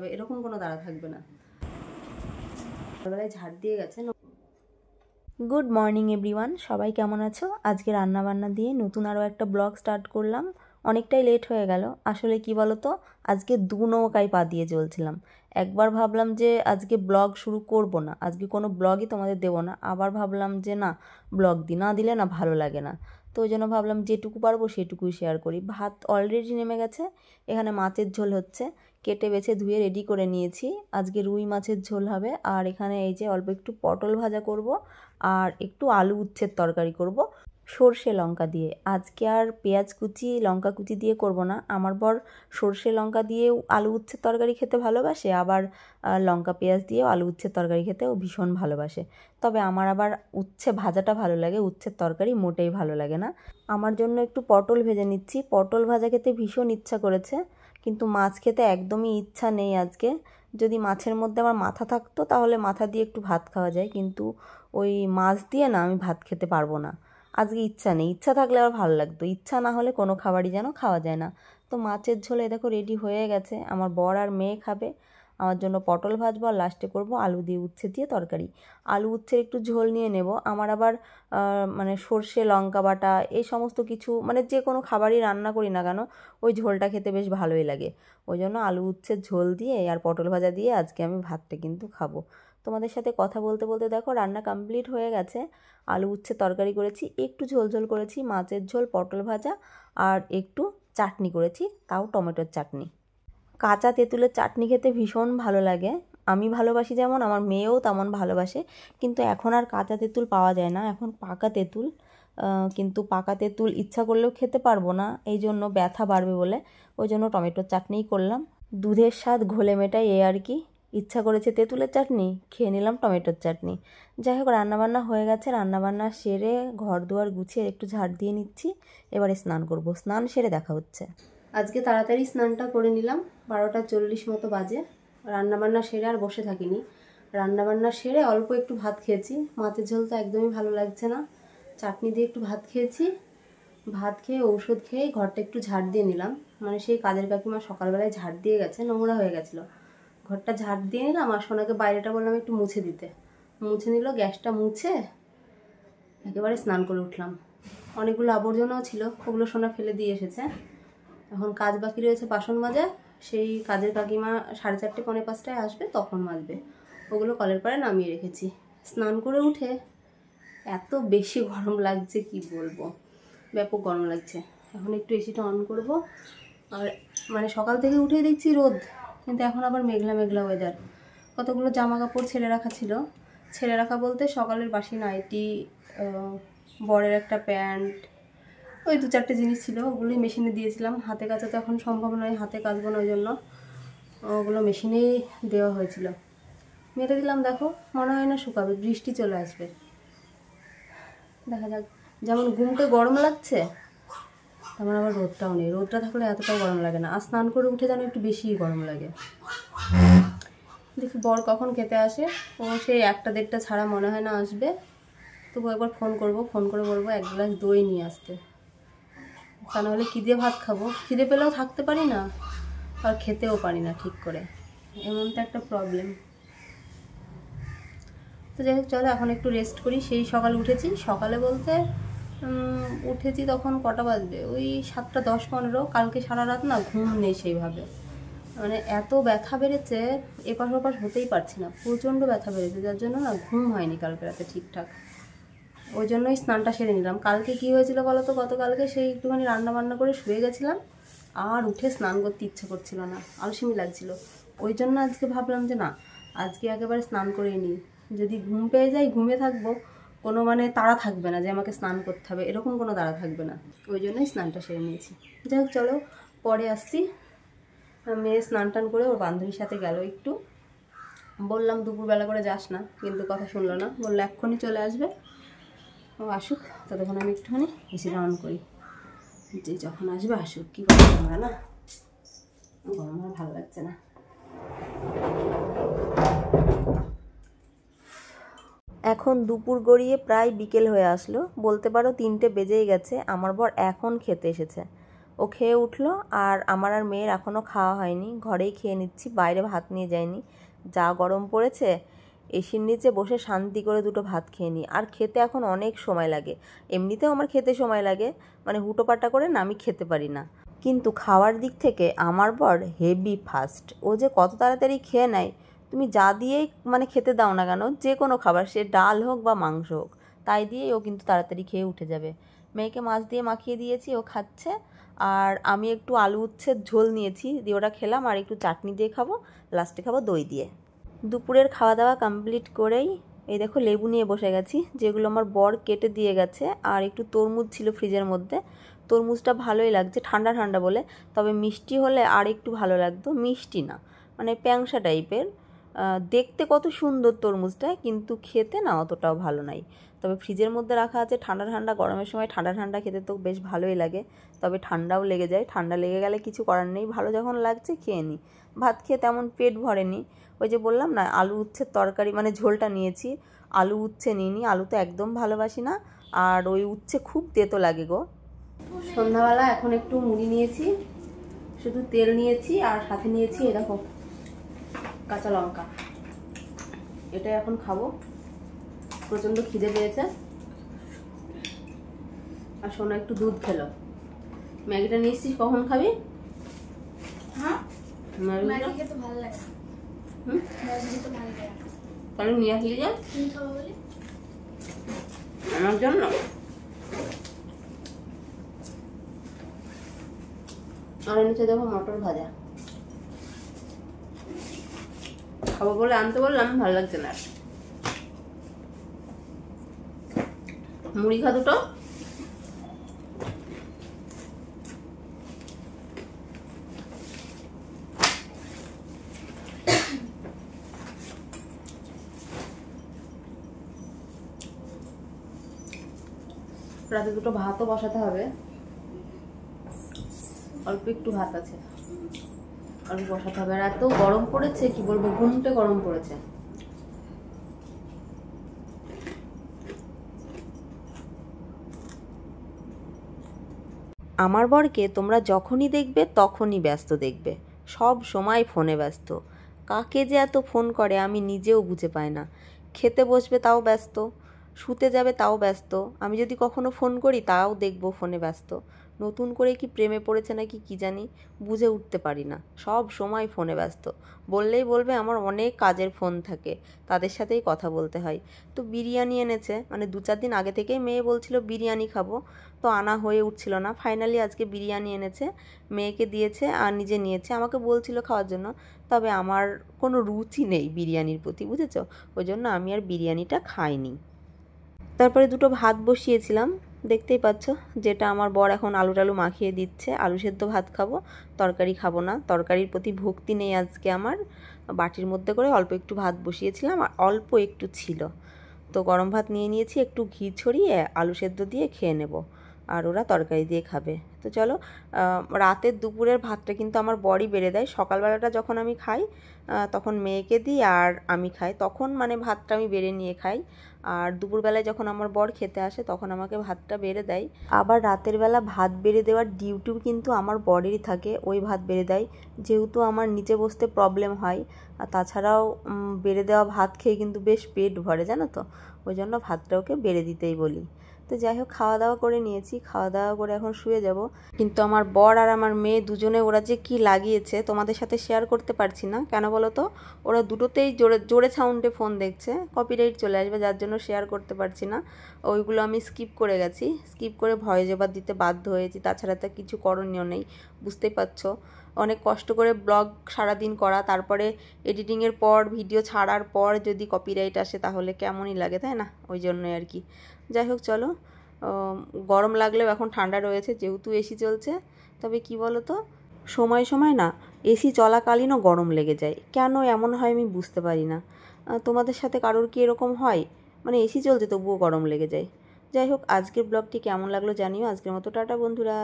হবে এরকম কোনো তাড়া থাকবে না। সকালবেলায় ঝাড় দিয়ে গেছে। গুড মর্নিং এভরিওয়ান, সবাই কেমন আছো? আজকে রান্নাবান্না দিয়ে নতুন আরও একটা ব্লগ স্টার্ট করলাম। অনেকটাই লেট হয়ে গেল। আসলে কি বলো তো, আজকে দু নৌকায় পা দিয়ে চলছিলাম। একবার ভাবলাম যে আজকে ব্লগ শুরু করব না, আজকে কোনো ব্লগই তোমাদের দেবো না। আবার ভাবলাম যে না, ব্লগ না দিলে না ভালো লাগে না। তো ওই জন্য ভাবলাম যেটুকু পারবো সেটুকুই শেয়ার করি। ভাত অলরেডি নেমে গেছে, এখানে মাছের ঝোল হচ্ছে, কেটে বেছে ধুয়ে রেডি করে নিয়েছি। আজকে রুই মাছের ঝোল হবে, আর এখানে এই যে অল্প একটু পটল ভাজা করব, আর একটু আলু উচ্ছের তরকারি করব সর্ষে লঙ্কা দিয়ে। আজকে আর পেঁয়াজ কুচি লঙ্কা কুচি দিয়ে করব না। আমার বর সর্ষে লঙ্কা দিয়েও আলু উচ্ছের তরকারি খেতে ভালোবাসে, আবার লঙ্কা পেঁয়াজ দিয়েও আলু উচ্ছের তরকারি খেতেও ভীষণ ভালোবাসে। তবে আমার আবার উচ্ছে ভাজাটা ভালো লাগে, উচ্ছের তরকারি মোটেই ভালো লাগে না। আমার জন্য একটু পটল ভেজে নিচ্ছি। পটল ভাজা খেতে ভীষণ ইচ্ছা করেছে, কিন্তু মাছ খেতে একদমই ইচ্ছা নেই আজকে। যদি মাছের মধ্যে আমার মাথা থাকতো তাহলে মাথা দিয়ে একটু ভাত খাওয়া যায়, কিন্তু ওই মাছ দিয়ে না আমি ভাত খেতে পারবো না। আজকে ইচ্ছা নেই, ইচ্ছা থাকলে আবার ভালো লাগতো, ইচ্ছা না হলে কোনো খাবারই যেন খাওয়া যায় না। তো মাছের ঝোলে দেখো রেডি হয়ে গেছে। আমার বর আর মেয়ে খাবে, আমার জন্য পটল ভাজবো, আর লাস্টে করব আলু দিয়ে উচ্ছে দিয়ে তরকারি। আলু উচ্ছের একটু ঝোল নিয়ে নেব। আমার আবার মানে সর্ষে লঙ্কা বাটা এই সমস্ত কিছু, মানে যে কোনো খাবারই রান্না করি না কেন ওই ঝোলটা খেতে বেশ ভালোই লাগে। ওই জন্য আলু উচ্ছের ঝোল দিয়ে আর পটল ভাজা দিয়ে আজকে আমি ভাতটা কিন্তু খাবো। তোমাদের সাথে কথা বলতে বলতে দেখো রান্না কমপ্লিট হয়ে গেছে। আলু উচ্ছে তরকারি করেছি, একটু ঝোল ঝোল করেছি, মাছের ঝোল, পটল ভাজা, আর একটু চাটনি করেছি, তাও টমেটোর চাটনি। কাঁচা তেঁতুলের চাটনি খেতে ভীষণ ভালো লাগে। আমি ভালোবাসি যেমন, আমার মেয়েও তেমন ভালোবাসে। কিন্তু এখন আর কাঁচা তেঁতুল পাওয়া যায় না, এখন পাকা তেঁতুল। কিন্তু পাকা তেঁতুল ইচ্ছা করলেও খেতে পারবো না, এই জন্য ব্যথা বাড়বে বলে ওই জন্য টমেটোর চাটনিই করলাম। দুধের স্বাদ ঘোলে মেটাই, এই আর কি। ইচ্ছা করেছে তেঁতুলের চাটনি, খেয়ে নিলাম টমেটোর চাটনি। যাই হোক, রান্নাবান্না হয়ে গেছে। রান্নাবান্না সেরে ঘর দুয়ার গুছিয়ে একটু ঝাড় দিয়ে নিচ্ছি। এবারে স্নান করব, স্নান সেরে দেখা হচ্ছে। আজকে তাড়াতাড়ি স্নানটা করে নিলাম, 12টা 40 মতো বাজে। রান্নাবান্না সেরে আর বসে থাকিনি, রান্নাবান্না সেরে অল্প একটু ভাত খেয়েছি। মাছের ঝোল তো একদমই ভালো লাগছে না, চাটনি দিয়ে একটু ভাত খেয়েছি। ভাত খেয়ে ওষুধ খেয়ে ঘরটা একটু ঝাড় দিয়ে নিলাম। মানে সেই কাজের কাকিমা সকালবেলায় ঝাড় দিয়ে গেছে, নোংরা হয়ে গেছিলো। ঘরটা ঝাড় দিয়ে নিলাম, আর সোনাকে বাইরেটা বললাম একটু মুছে দিতে, মুছে নিল। গ্যাসটা মুছে একেবারে স্নান করে উঠলাম। অনেকগুলো আবর্জনাও ছিল, ওগুলো সোনা ফেলে দিয়ে এসেছে। এখন কাজ বাকি রয়েছে বাসন মাজা, সেই কাজের কাকিমা 4:30 পৌনে 5টায় আসবে, তখন মাজবে। ওগুলো কলের পাড়ে নামিয়ে রেখেছি। স্নান করে উঠে এত বেশি গরম লাগছে কি বলবো, ব্যাপক গরম লাগছে। এখন একটু এসিটা অন করব। আর মানে সকাল থেকে উঠেই দেখছি রোদ, কিন্তু এখন আবার মেঘলা মেঘলা ওয়েদার। কতগুলো জামা কাপড় ছেড়ে রাখা ছিল, ছেড়ে রাখা বলতে সকালের বাসি নাইটি, বরের একটা প্যান্ট, ওই 2-4টে জিনিস ছিল, ওগুলোই মেশিনে দিয়েছিলাম। হাতে কাচা তো এখন সম্ভব নয়, হাতে কাচবো না, ওই জন্য ওগুলো মেশিনেই দেওয়া হয়েছিল। মেরে দিলাম, দেখো মনে হয় না শুকাবে, বৃষ্টি চলে আসবে। দেখা যাক। যেমন ঘুমকে গরম লাগছে তেমন আবার রোদটাও নেই, রোদটা থাকলে এতটাও গরম লাগে না। আর স্নান করে উঠে যেন একটু বেশিই গরম লাগে। দেখি বর কখন খেতে আসে, ও সেই 1টা 1:30 ছাড়া মনে হয় না আসবে। তবু একবার ফোন করব, ফোন করে বলবো 1 গ্লাস দই নিয়ে আসতে। তা নাহলে কী দিয়ে ভাত খাবো, খিদে পেলেও থাকতে পারি না, আর খেতেও পারি না ঠিক করে, এমন তো একটা প্রবলেম। তো যাই হোক, চলো এখন একটু রেস্ট করি। সেই সকালে উঠেছি, সকালে বলতে উঠেছি তখন কটা বাজবে, ওই 7:10-15। কালকে সারা রাত না ঘুম নেই সেইভাবে, মানে এত ব্যথা বেড়েছে, এপাশ ওপাশ হতেই পারছি না, প্রচণ্ড ব্যথা বেড়েছে, যার জন্য না ঘুম হয়নি কালকে রাতে ঠিকঠাক। ওই জন্যই স্নানটা সেরে নিলাম। কালকে কি হয়েছিল বলো তো, গতকালকে সেই একটুখানি রান্না বান্না করে শুয়ে গেছিলাম, আর উঠে স্নান করতে ইচ্ছা করছিল না, আলসেমি লাগছিল। ওই জন্য আজকে ভাবলাম যে না, আজকে একেবারে স্নান করেই নিই। যদি ঘুম পেয়ে যাই ঘুমিয়ে থাকবো, কোনো মানে তাড়া থাকবে না যে আমাকে স্নান করতে হবে, এরকম কোনো তাড়া থাকবে না। ওই জন্যই স্নানটা সেরে নিয়েছি। যাই হোক, চলো পরে আসছি। মেয়ে স্নান টান করে ওর বান্ধবীর সাথে গেল একটু। বললাম দুপুরবেলা করে যাস না, কিন্তু কথা শুনলো না, বললো এক্ষুনি চলে আসবে। ও আসুক, ততক্ষণ আমি একটুখানি এসিটা অন করি, যে যখন আসবে আসুক। কী করবো আমরা, না গরম আর ভালো লাগছে না। এখন দুপুর গড়িয়ে প্রায় বিকেল হয়ে আসলো, বলতে পারো 3টে বেজেই গেছে। আমার বর এখন খেতে এসেছে, ও খেয়ে উঠলো, আর আমার আর মেয়ের এখনও খাওয়া হয়নি, ঘরেই খেয়ে নিচ্ছি, বাইরে ভাত নিয়ে যায়নি। যা গরম পড়েছে, এসির নিচে বসে শান্তি করে দুটো ভাত খেয়ে নিই। আর খেতে এখন অনেক সময় লাগে, এমনিতেও আমার খেতে সময় লাগে, মানে হুটোপাটা করে না আমি খেতে পারি না। কিন্তু খাওয়ার দিক থেকে আমার বর হেভি ফাস্ট, ও যে কত তাড়াতাড়ি খেয়ে নেয়। তুমি যা দিয়েই মানে খেতে দাও না কেন, যে কোনো খাবার, সে ডাল হোক বা মাংস হোক, তাই দিয়েই ও কিন্তু তাড়াতাড়ি খেয়ে উঠে যাবে। মেয়েকে মাছ দিয়ে মাখিয়ে দিয়েছি, ও খাচ্ছে। আর আমি একটু আলু উচ্ছের ঝোল নিয়েছি, দিয়ে ওটা খেলাম, আর একটু চাটনি দিয়ে খাবো, লাস্টে খাবো দই দিয়ে। দুপুরের খাওয়া দাওয়া কমপ্লিট করেই এই দেখো লেবু নিয়ে বসে গেছি, যেগুলো আমার বর কেটে দিয়ে গেছে। আর একটু তরমুজ ছিল ফ্রিজের মধ্যে, তরমুজটা ভালোই লাগছে ঠান্ডা ঠান্ডা বলে, তবে মিষ্টি হলে আর একটু ভালো লাগতো। মিষ্টি না, মানে প্যাংসা টাইপের। দেখতে কত সুন্দর তরমুজটা, কিন্তু খেতে না অতটাও ভালো নাই। তবে ফ্রিজের মধ্যে রাখা আছে, ঠান্ডা ঠান্ডা, গরমের সময় ঠান্ডা ঠান্ডা খেতে তো বেশ ভালোই লাগে। তবে ঠান্ডাও লেগে যায়, ঠান্ডা লেগে গেলে কিছু করার নেই, ভালো যখন লাগছে খেয়ে নিই। ভাত খেয়ে তেমন পেট ভরেনি, ওই যে বললাম না আলু উচ্ছের তরকারি মানে ঝোলটা নিয়েছি, আলু উচ্ছে নিইনি, আলু তো একদম ভালোবাসি না, আর ওই উচ্ছে খুব তেতো লাগে গো। সন্ধ্যাবেলা এখন একটু মুড়ি নিয়েছি, শুধু তেল নিয়েছি, আর সাথে নিয়েছি এরকম কাঁচা লঙ্কা। এটা এখন খাবো, প্রচণ্ড খিদে পেয়েছে। আর সোনা একটু দুধ খেলো। ম্যাগিটা নিয়েছিস, কখন খাবি? হ্যাঁ, ম্যাগি খেতে ভালো লাগে। ম্যাগি খেতে ভালো লাগে। তাহলে নিয়ে আসলি যে তুমি খাবো বলে? আমার জন্য। আর এনেছে দেখো মটর ভাজা, খাবো বলে আনতে বললাম, ভালো লাগছে না। মুড়ি খা দুটো। রাতে দুটো ভাতও বসাতে হবে, অল্প একটু ভাত আছে, অল্প বসাতে হবে। আর এত গরম পড়েছে কি বলবো, ঘুমটে গরম পড়েছে। আমার বরকে তোমরা যখনই দেখবে তখনই ব্যস্ত দেখবে, সব সময় ফোনে ব্যস্ত। কাকে যে এত ফোন করে আমি নিজেও বুঝে পাই না। খেতে বসবে তাও ব্যস্ত, শুতে যাবে তাও ব্যস্ত, আমি যদি কখনো ফোন করি তাও দেখবো ফোনে ব্যস্ত। নতুন করে কি প্রেমে পড়েছে নাকি কি জানি, বুঝে উঠতে পারি না, সব সময় ফোনে ব্যস্ত। বললেই বলবে আমার অনেক কাজের ফোন থাকে, তাদের সাথেই কথা বলতে হয়। তো বিরিয়ানি এনেছে, মানে 2-4 দিন আগে থেকেই মেয়ে বলছিল বিরিয়ানি খাবো, তো আনা হয়ে উঠছিল না। ফাইনালি আজকে বিরিয়ানি এনেছে, মেয়েকে দিয়েছে আর নিজে নিয়েছে, আমাকে বলছিল খাওয়ার জন্য, তবে আমার কোনো রুচি নেই বিরিয়ানির প্রতি, বুঝেছো, ওই জন্য আমি আর বিরিয়ানিটা খাইনি। তারপরে দুটো ভাত বসিয়েছিলাম, দেখতেই পাচ্ছ, যেটা আমার বর এখন আলু টালু মাখিয়ে দিচ্ছে। আলু সেদ্ধ ভাত খাবো, তরকারি খাবো না, তরকারির প্রতি ভক্তি নেই আজকে আমার। বাটির মধ্যে করে অল্প একটু ভাত বসিয়েছিলাম, আর অল্প একটু ছিল, তো গরম ভাত নিয়ে নিয়েছি, একটু ঘি ছড়িয়ে আলু সেদ্ধ দিয়ে খেয়ে নেব, আর ওরা তরকারি দিয়ে খাবে। তো চলো, রাতের দুপুরের ভাতটা কিন্তু আমার বরই বেড়ে দেয়। সকালবেলাটা যখন আমি খাই তখন মেয়েকে দিই, আর আমি খাই, তখন মানে ভাতটা আমি বেড়ে নিয়ে খাই। আর দুপুরবেলায় যখন আমার বর খেতে আসে তখন আমাকে ভাতটা বেড়ে দেয়। আবার রাতের বেলা ভাত বেড়ে দেওয়ার ডিউটিও কিন্তু আমার বরেরই থাকে, ওই ভাত বেড়ে দেয়, যেহেতু আমার নিচে বসতে প্রবলেম হয়। আর তাছাড়াও বেড়ে দেওয়া ভাত খেয়ে কিন্তু বেশ পেট ভরে, জানো তো, ওই জন্য ভাতটা ওকে বেড়ে দিতেই বলি। তো যাই হোক, খাওয়া দাওয়া করে নিয়েছি, খাওয়া দাওয়া করে এখন শুয়ে যাব। কিন্তু আমার বর আর আমার মেয়ে দুজনে ওরা যে কি লাগিয়েছে তোমাদের সাথে শেয়ার করতে পারছি না, কেন বলো তো, ওরা দুটোতেই জোরে জোরে সাউন্ডে ফোন দেখছে, কপিরাইট চলে আসবে, যার জন্য শেয়ার করতে পারছি না। ওইগুলো আমি স্কিপ করে গেছি, স্কিপ করে ভয়েস ওভার দিতে বাধ্য হয়েছি, তাছাড়া তো কিছু করণীয় নেই, বুঝতেই পারছো। অনেক কষ্ট করে ব্লগ সারাদিন করা, তারপরে এডিটিংয়ের পর ভিডিও ছাড়ার পর যদি কপিরাইট আসে তাহলে কেমনই লাগে, তাই না, ওই জন্যই আর কি। যাই হোক চলো, গরম লাগলেও এখন ঠান্ডা রয়েছে যেহেতু এসি চলছে। তবে কি বলো তো, সময় সময় না এসি চলাকালীনও গরম লেগে যায়, কেন এমন হয় আমি বুঝতে পারি না। তোমাদের সাথে কারোর কি এরকম হয়, মানে এসি চলছে তবুও গরম লেগে যায়? যাই হোক, আজকের ব্লগটি কেমন লাগলো জানিও। আজকের মতো টাটা বন্ধুরা।